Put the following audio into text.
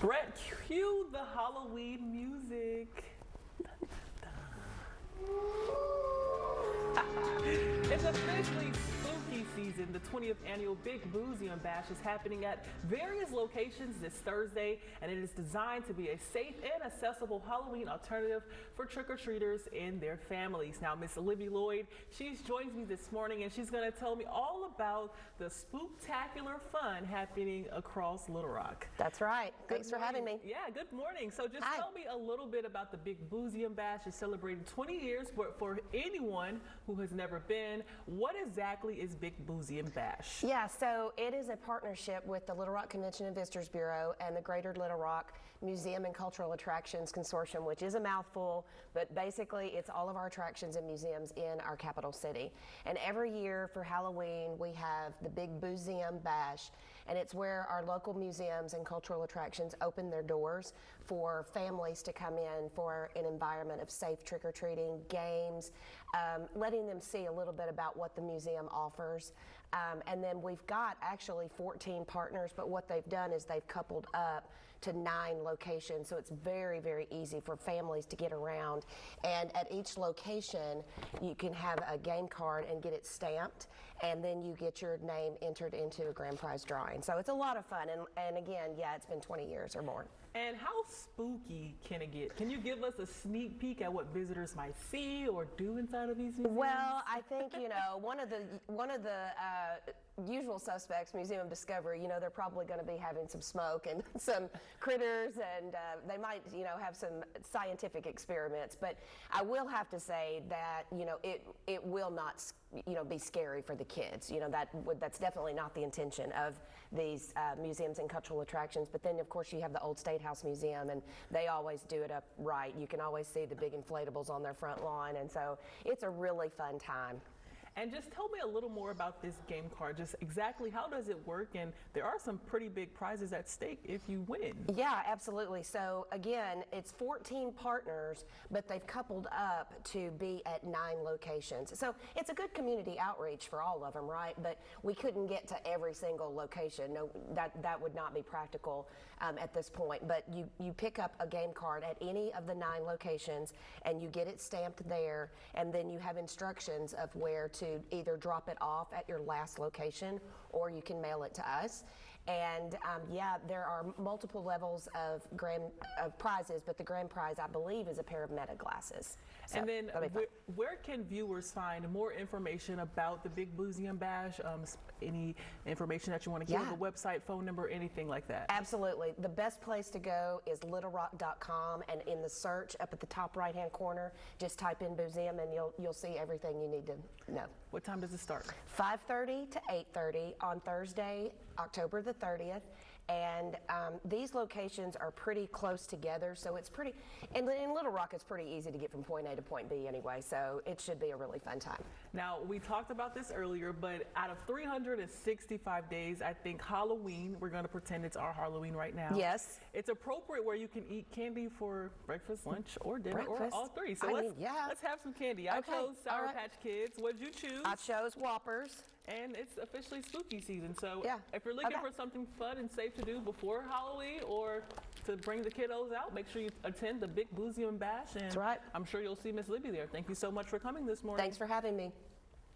Brett, cue the Halloween music. It's officially spooky season. The 20th annual Big Seum Bash is happening at various locations this Thursday, and it is designed to be a safe and accessible Halloween alternative for trick-or-treaters and their families. Now, Miss Libby Lloyd, she's joined me this morning, and she's going to tell me all about the spooktacular fun happening across Little Rock. That's right. Thanks for having me. Yeah, good morning. So just tell me a little bit about the Big Seum Bash. It's celebrating 20 years, but for anyone who has never been, what exactly is Big Seum Bash? Yeah, so it is a partnership with the Little Rock Convention and Visitors Bureau and the Greater Little Rock Museum and Cultural Attractions Consortium, which is a mouthful, but basically it's all of our attractions and museums in our capital city. And every year for Halloween, we have the Big Seum Bash, and it's where our local museums and cultural attractions open their doors for families to come in for an environment of safe trick-or-treating, games, letting them see a little bit about what the museum offers. And then we've got actually 14 partners, but what they've done is they've coupled up to 9 locations, so it's very, very easy for families to get around. And at each location, you can have a game card and get it stamped, and then you get your name entered into a grand prize drawing. So it's a lot of fun, and again, yeah, it's been 20 years or more. And how spooky can it get? Can you give us a sneak peek at what visitors might see or do inside of these museums? Well, I think, you know, one of the usual suspects, Museum of Discovery, you know, they're probably going to be having some smoke and some critters, and they might, you know, have some scientific experiments. But I will have to say that, you know, it will not, you know, be scary for the kids. You know, that's definitely not the intention of these museums and cultural attractions. But then, of course, you have the Old State House Museum, and they always do it up right. You can always see the big inflatables on their front lawn, and so it's a really fun time. And just tell me a little more about this game card. Just exactly how does it work? And there are some pretty big prizes at stake if you win. Yeah, absolutely. So again, it's 14 partners, but they've coupled up to be at 9 locations. So it's a good community outreach for all of them, right? But we couldn't get to every single location. No, that would not be practical at this point. But you pick up a game card at any of the 9 locations, and you get it stamped there, and then you have instructions of where to either drop it off at your last location, or you can mail it to us. And yeah, there are multiple levels of prizes, but the grand prize, I believe, is a pair of Meta glasses. So, and then where can viewers find more information about the Big Seum Bash? Any information that you want to give, the website, phone number, anything like that? Absolutely. The best place to go is littlerock.com, and in the search up at the top right-hand corner, just type in Seum, and you'll see everything you need to know. What time does it start? 5:30 to 8:30 on Thursday, October the 30th. And these locations are pretty close together, so it's pretty, in Little Rock, it's pretty easy to get from point A to point B anyway, so it should be a really fun time. Now, we talked about this earlier, but out of 365 days, I think Halloween, we're going to pretend it's our Halloween right now. Yes. It's appropriate where you can eat candy for breakfast, lunch, or dinner, or all 3. So let's have some candy. I chose Sour Patch Kids. What did you choose? I chose Whoppers. And it's officially spooky season, so yeah. If you're looking for something fun and safe to do before Halloween or to bring the kiddos out, make sure you attend the Big Seum Bash, and that's right. I'm sure you'll see Miss Libby there. Thank you so much for coming this morning. Thanks for having me.